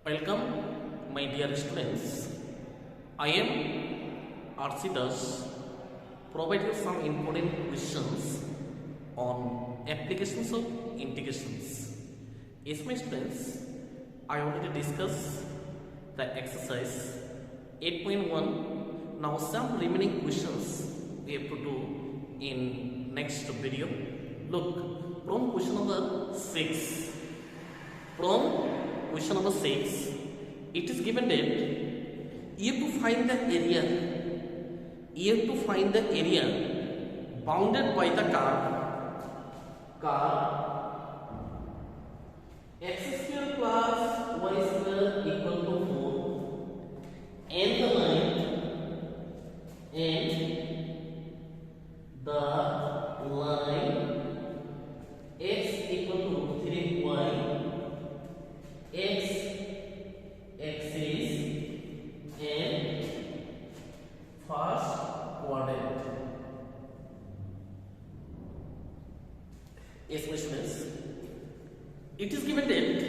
Welcome, my dear students. I am RC Das, providing some important questions on applications of integrations. Yes, my students, I already discussed the exercise 8.1. Now some remaining questions we have to do in next video. Look, from question number 6. From question number 6, it is given that you have to find the area. You have to find the area bounded by the curve x square plus y square equal to 4 and the line x equal to 3y x axis and first quadrant. Yes, my students, it is given that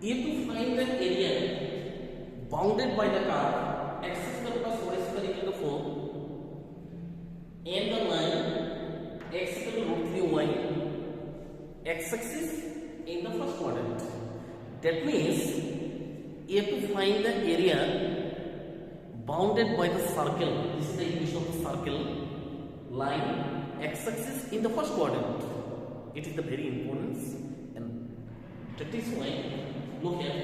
you have to find the area bounded by the curve x square plus y square equal to 4 and the line x equal to root 3y x axis in the first quadrant. That means you have to find the area bounded by the circle. This is the equation of the circle line x axis in the first quadrant. It is the very important, and that is why look at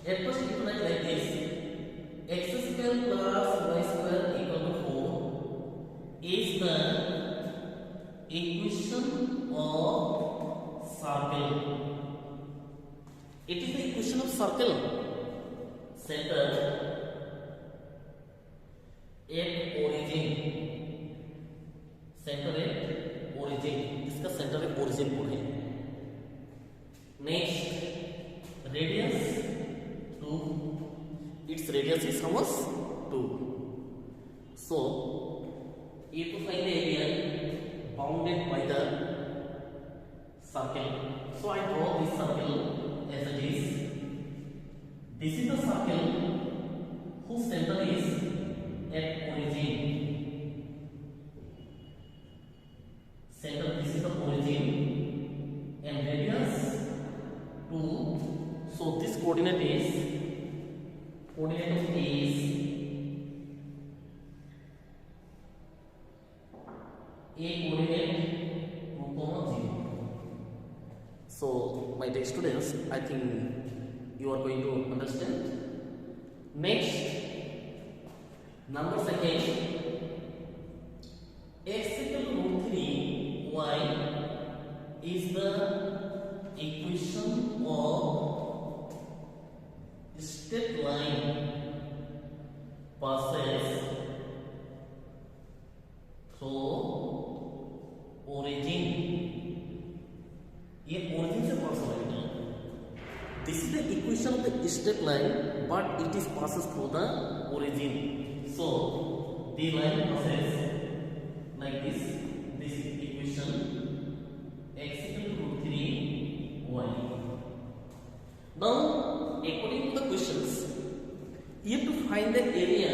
first you write like this: x square plus y square equal to 4 is the equation of circle. It is the equation of circle. Center at origin. Center at origin. इसका center at origin बोल है. Next, radius 2. Its radius is how much? 2. So, you have to find the area bounded by the circle. So I draw this circle as it is. This is the circle whose center is at origin. Center, this is the origin, and radius 2. So this coordinate of A is A coordinate 2, 0. So, my dear students, I think you are going to understand. Next, number second, x equal to root 3y is the equation of straight line passes through origin. ये origin से pass हो रहा है. This is the equation of the straight line, but it is passes through the origin. So the line passes like this. This is equation x equal to 3y. Now, according to the questions, you have to find the area.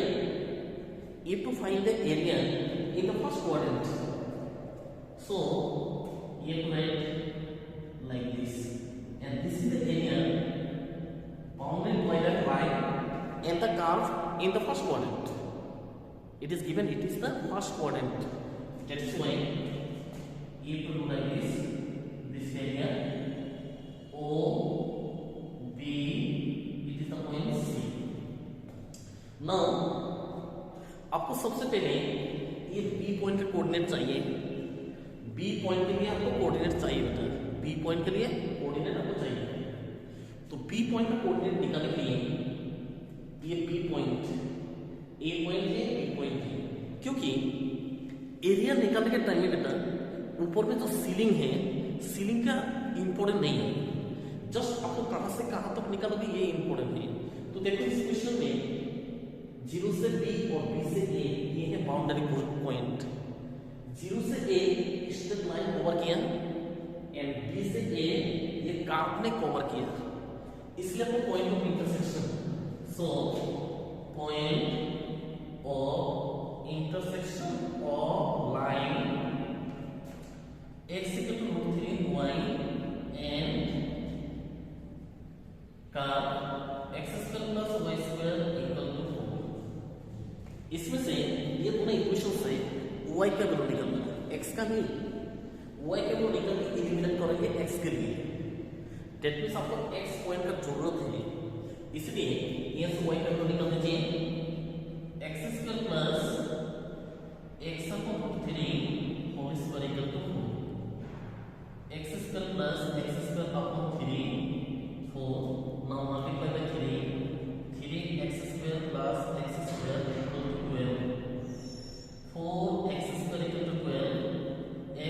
You have to find the area in the first quadrant. So you have to write like this, and this is the area bounded by the line and the curve in the first quadrant. It is given, it is the first quadrant. That is why you have to do like this. This area O B, it is the point C. Now आपको सबसे पहले ये B point का coordinate चाहिए. B point के लिए आपको coordinate चाहिए बेटा. B पॉइंट के लिए कोऑर्डिनेट आपको चाहिए. तो B पॉइंट का कोऑर्डिनेट निकालने के लिए ये B पॉइंट A पॉइंट है, B पॉइंट है, क्योंकि एरिया निकालने के टाइम में बेटा ऊपर में जो सीलिंग है, सीलिंग का इंपॉर्टेंट नहीं है. जस्ट आपको कहां से कहां तक निकालोगे ये इंपॉर्टेंट है. तो देखो इस क्वेश्चन में 0 से B और B से A ये है बाउंड्री पॉइंट. 0 से A स्ट्रेट लाइन कवर किया एंड B से A ये कार्व ने कवर किया. इसलिए आपको point of intersection, so point of intersection of line x equal to root 3 y and का x square plus y square equal to 4। इसमें से ये दोनों इक्वेशन से y का वैल्यू निकालना है, x का नहीं, y का वैल्यू निकाल के एलिमिनेट करेंगे x के लिए। दैट मींस आपको x पॉइंट का जरूरत है, इसलिए यहाँ से y का वैल्यू निकाल दीजिए। x square plus x upon 3 whole square equal to 4। x square plus x square upon 3 4 now multiply by 3 x square plus x square equal to 12 4 x square equal to 12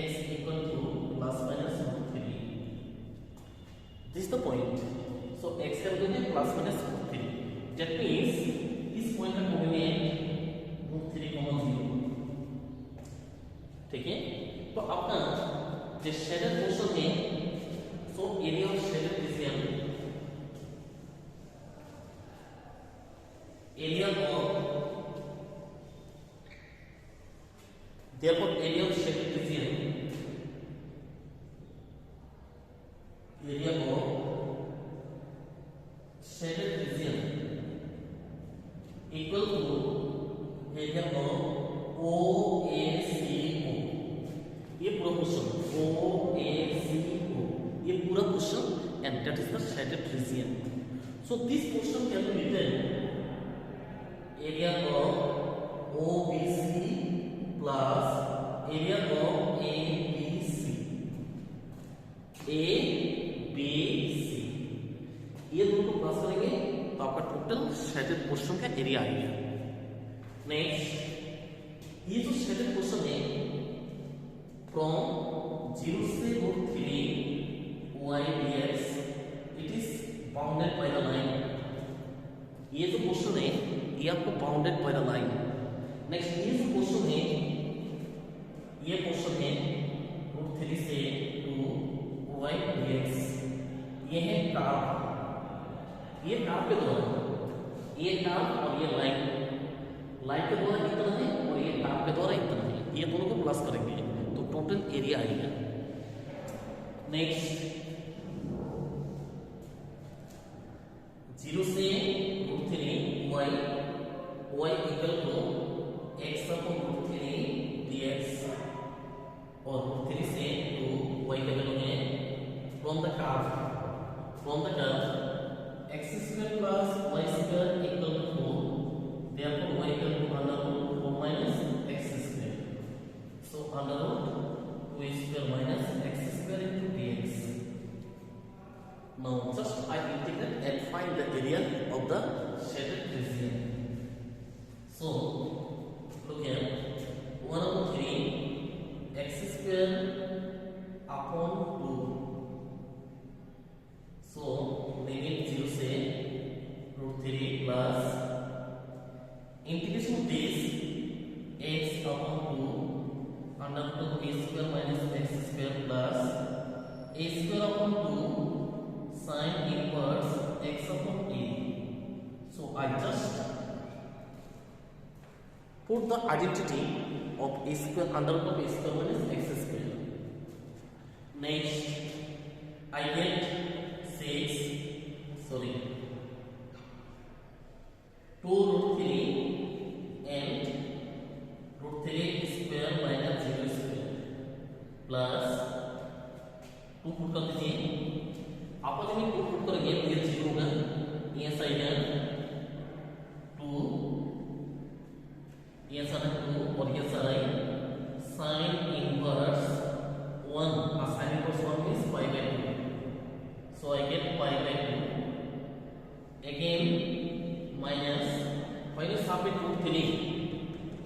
x equal to plus minus 3। this is the point, so x का value है plus minus 3। that means इस point का coordinate √3, 0। ठीक है, तो आपका जो shaded portion है, so area of shaded region, area of therefore area of shaded region, area of shaded region equal to area of OACO। ये पूरा क्वेश्चन OACO, ये पूरा question and that is the shaded region. So this question can be written area of OBC plus area of ABC, ABC ये दोनों को plus करेंगे तो आपका टोटल शेडेड पोर्शन का एरिया आएगा। नेक्स्ट, ये जो शेडेड पोर्शन है from 0 से √3 y dx, it is bounded by the line। ये जो पोर्शन है ये आपको bounded by the line. Next, ये जो पोर्शन है, ये पोर्शन है √3 से 2 y dx, ये है कर्व, ये कर्व के द्वारा, ये कर्व और ये लाइन के द्वारा इतना है और ये कर्व के द्वारा इतना है, ये दोनों को प्लस करेंगे तो टोटल एरिया आएगा। नेक्स्ट, 0 से √3 y equal to x upon √3 dx और √3 से 2 y का वैल्यू है from the curve x square plus y square equal to 4, therefore y equal to √4 minus x square, so √2 square minus x square into dx। now just I integrate and find the area of the shaded region। so look here, 1/3 x square upon 2, so limit 0 से √3 plus integration of this x upon 2 under root a square minus x square plus a square upon 2 sin inverse x upon a। so I just put the identity of a square under root of a square minus x square। next, I get 2 √3 and √3 square minus 0 square plus 2 put कर दीजिए। आपस में 2 put करेंगे तो ये 0 होगा, ये side है 2, ये साइड 2 और ये side sin inverse 1, sin inverse 1 is pi by 2, so I get pi by 2 again minus when you submit √3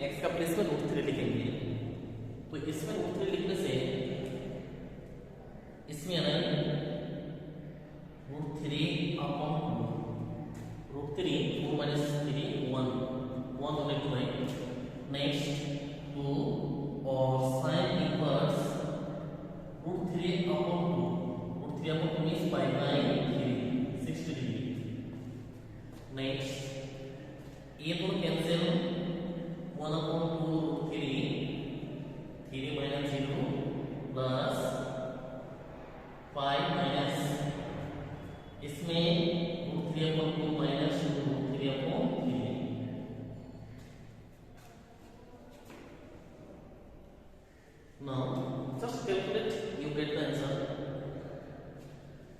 x का प्लेस में √3 लिखेंगे तो इसमें √3 लिखने से इसमें आना है √3 अपॉन 2, √3 4 minus 3 1 होने को है। नेक्स्ट 2 और sin inverse √3 upon 2 √3 upon 2 is pi by 3 60 degree. Next ये दोनों कैंसिल 1/2 3 माइनस 0 प्लस 5 माइनस इसमें 3/2 minus 3/3। Now just calculate, you get the answer।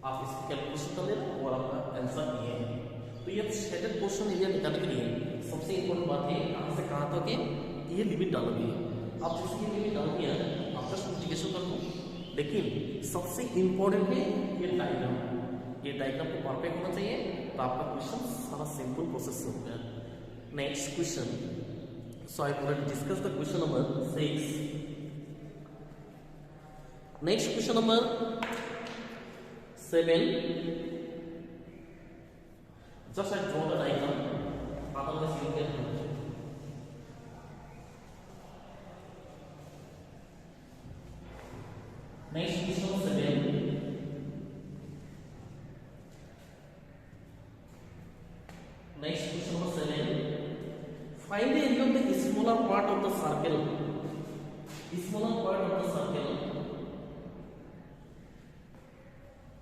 आप इसकी कैलकुलेशन कर लेना और आपका आंसर ये है। तो ये शेडेड पोर्शन एरिया निकालने के लिए सबसे इंपॉर्टेंट बात है कहां से कहां तक है ये लिमिट डालोगे। आप जैसे ये लिमिट डाल दिया आप जस्ट इंटीग्रेशन कर दो, लेकिन सबसे इंपॉर्टेंट है ये डायग्राम। ये डायग्राम को परफेक्ट होना चाहिए तो आपका क्वेश्चन सारा सिंपल प्रोसेस से हो गया। Next question, so I will discuss the question number 6। Next question number 7, just I draw the diagram, otherwise you can do it। Next question 7, next question number 7, find the area of the smaller part of the circle, smaller part of the circle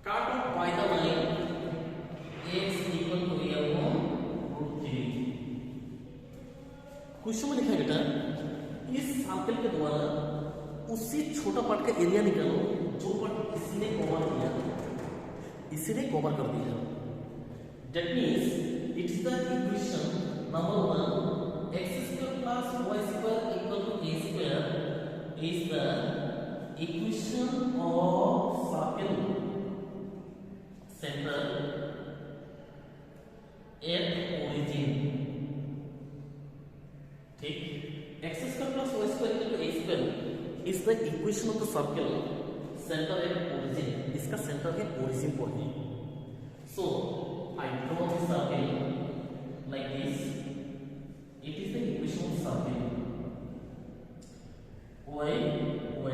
cut off by the line x equal to a upon √3। Question में लिखा है बेटा इस circle के द्वारा उसी छोटा part का एरिया निकालो जो पार्ट इसने कवर किया, इसने कवर कर दिया। That means it is the equation number 1 x² plus y² equal to a² is the equation of circle center at origin। ठीक, x² plus y² equal to a² is the equation of the circle center at origin। इसका centre है origin point. So I draw the circle like this, it is the equation of circle y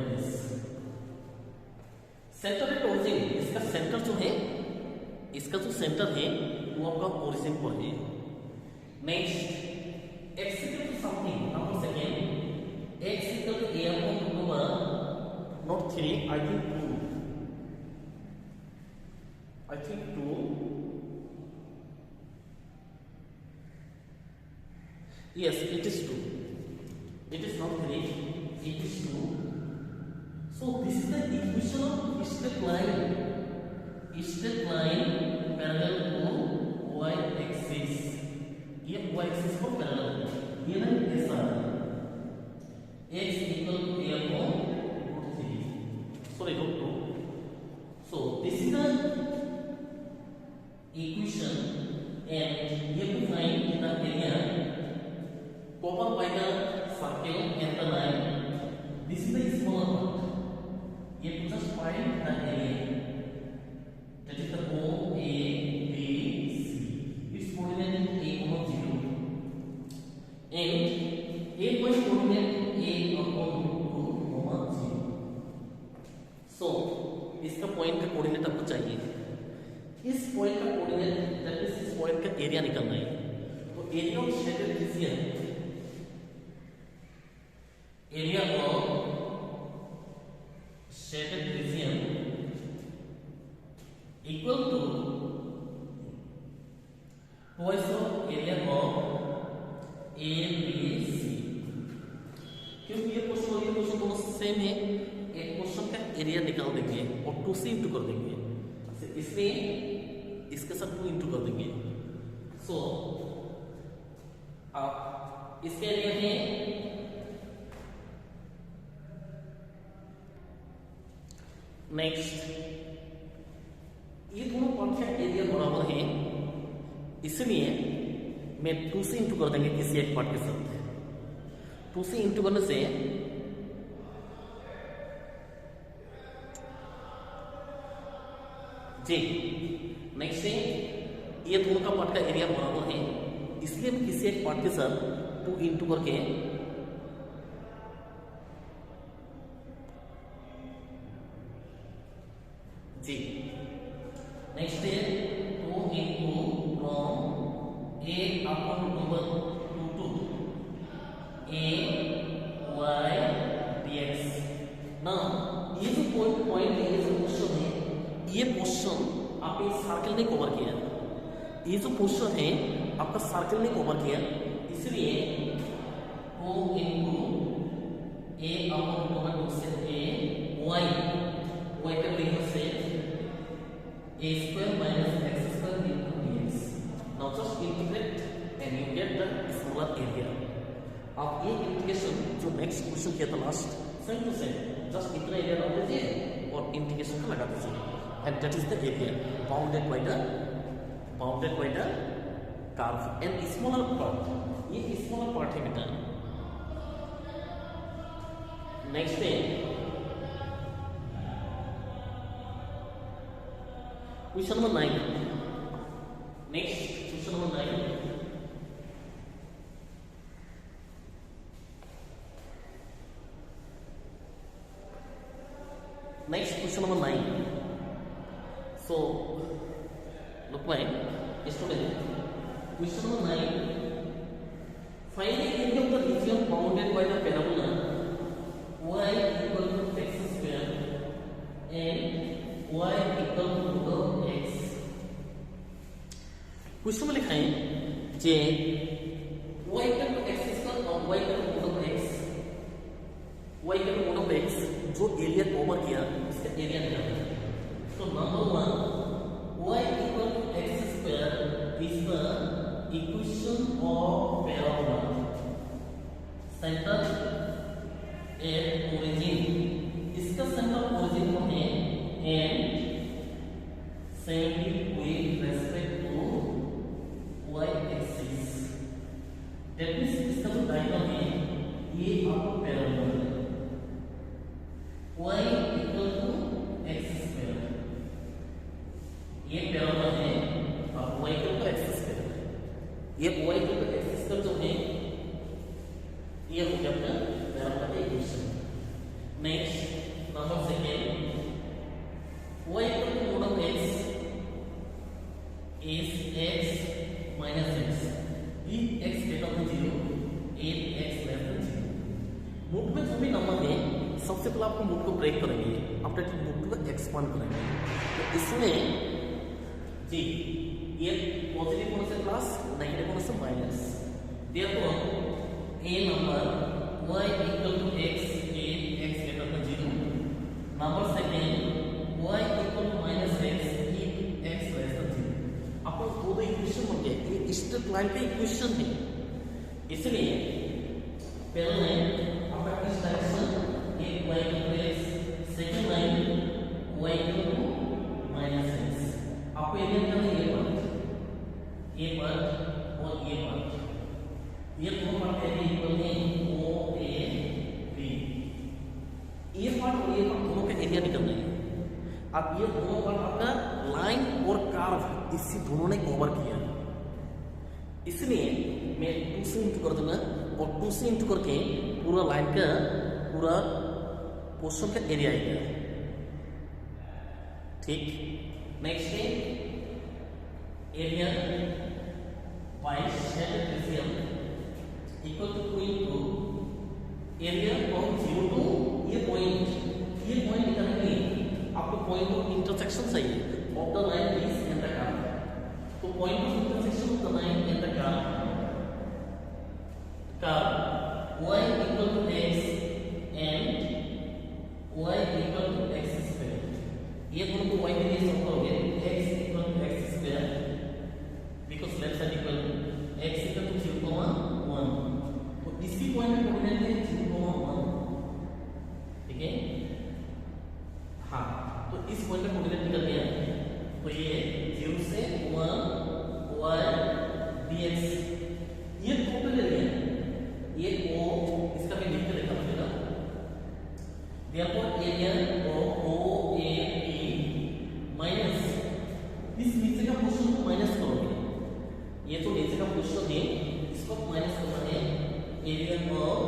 this centre at origin। इसका centre जो है, इसका जो centre है वो आपका ओरिजिन पर है। Next x equal to something, number second x equal to a upon √, not 3, I think 2, yes it is 2, it is not 3, it is 2। so this is the equation of straight line parallel to y axis। ये y axis को parallel है, ये line ऐसा है x equal to a upon √3, sorry √2। so this is the equation and you have to find the area covered by the circle and the line। this is the smaller part, you have to just find the area, that is the O A B C, its coordinate a, 0 and a point coordinate a upon √2, 0। so इसका point का coordinate आपको चाहिए, इस point का coordinate that means इस point का area निकालना है। तो area of shaded region, area of shaded region equal to twice of area of A B C. क्योंकि ये क्वेश्चन और ये क्वेश्चन दोनों सेम है, एक क्वेश्चन का एरिया निकाल देंगे और 2 से इंटू कर देंगे, इसलिए इसके साथ 2 इंटू कर देंगे। सो आप इसके एरिया है नेक्स्ट, ये दोनों पार्ट का एरिया बराबर है, इसलिए मैं 2 से इंटू कर देंगे किसी एक पार्ट के साथ। 2 से इंटू करने से जी नेक्स्ट है ये दोनों का पार्ट का एरिया बराबर है, इसलिए मैं किसी एक पार्ट के साथ 2 इंटू करके जी नेक्स्ट है 2 इंटू फ्रॉम पोर्शन आपने सर्कल ने कवर किया, ये जो पोर्शन है आपका सर्कल ने कवर किया, इसलिए O इंटू ए अपॉन से ए वाई का वैल्यू से a square minus x square into dx. Now just integrate and you get the smaller area. अब ये इंटीग्रेशन जो नेक्स्ट क्वेश्चन किया था last, same to same, just इतना एरिया डाल दीजिए और इंटीग्रेशन को लगा दीजिए, and that is the area bounded by the curve and smaller part, ये स्मॉलर पार्ट है बेटा। नेक्स्ट है question number 9। Next question number 9। Next question number 9. So, look my student. Question number 9. Find the area of the region bounded by the parabola y equal to x square and y equal to x. Question में लिखा है जे y equal to x square और y equal to x, y equal to x जो area cover किया इसका area निकालना। तो number 1 y equal to x square is the equation of parabola center and origin, इसका सेंटर ओरिजिन को है and 70 with respect to y axis, that means इसका जो डायग्राम है ये आपको पैराबोला है, y equal to x square, ये पैराबोला है, अब y equal to x square, ये y equal to x square जो है ये हो गया अपना पैराबोला का equation. Next number second y equal to mod of x is x minus x, if x greater than 0 and x less than 0। Mood में जो भी नंबर है सबसे पहले आपको मूड को ब्रेक करेंगे, आफ्टर मूड को एक्सपांड करेंगे। तो इसमें जी ये पॉजिटिव होने से प्लस, नेगेटिव होने से minus, therefore A number y equal to x and x greater than 0, number second y equal to minus x if x less than 0। आपको दो इक्वेशन बन गए, ये स्ट्रेट लाइन का इक्वेशन है, इसलिए पहला लाइन आपका किस direction y equal to x, second line y equal to minus x। आपको एरिया निकालना है ये पार्ट और ये पार्ट, ये दोनों पार्ट एरिया इक्वल है O A B, ये पार्ट और ये पार्ट दोनों का एरिया निकालना है। अब ये दोनों पार्ट आपका लाइन और कर्व इसी दोनों ने कवर किया, इसलिए मैं 2 से इंटू कर दूंगा और 2 से इंटू करके पूरा लाइन का पूरा पोर्शन का एरिया आएगा, ठीक। नेक्स्ट है area by shade trapezium equal to 2 into area from 0 to ये पॉइंट निकालने के लिए आपको पॉइंट ऑफ इंटरसेक्शन चाहिए of the line is and the curve. तो point of intersection of the line and the curve y equal to x and y equal to x square, ये दोनों को y के लिए सॉल्व करोगे x equal to x square because left side equal x equal to 0,1, तो इसी point में coordinate है 0,1, ठीक है। हाँ, तो इस पॉइंट में कोऑर्डिनेट निकल गया, तो ये 0 से 1 y dx, ये टोटल एरिया, ये o इसका भी लिख के देखा पड़ेगा। Therefore area of OAE minus इस नीचे का पोर्शन को माइनस करोगे, ये तो नीचे का पोर्शन है इसको माइनस करना है, एरिया ऑफ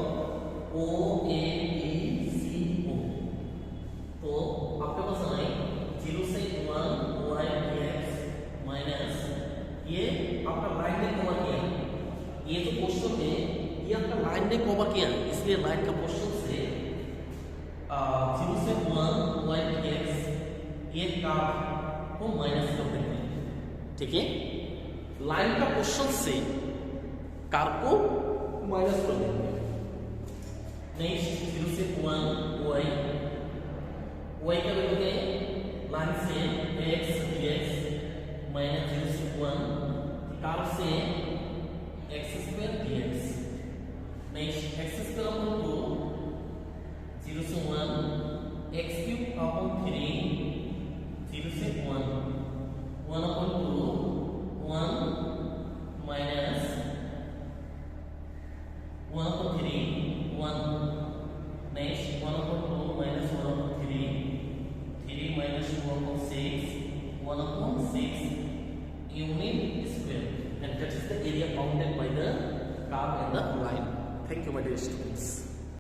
OAECO, तो आपके पास आए 0 से 1 y dx माइनस ये आपका लाइन ने कवर किया, ये जो पोर्शन है ये आपका लाइन ने कवर किया, इसलिए लाइन का पोर्शन से 0 से 1 y dx ये कर्व को ठीक है, लाइन का क्वेश्चन से कार को माइनस कर देंगे। नेक्स्ट 0 से 1 y का वैल्यू है लाइन से x dx माइनस 0 से 1 कार से x square dx। Next x square upon 2 0 से 1 x क्यूब अपॉन 3 0 से 1 upon 2 1 minus 1 upon 3 1 next 1 upon 2 minus 1 upon 3 3 minus 2 upon 6 1 upon 6 unit square, and that is the area bounded by the curve and the line. Thank you, my dear students.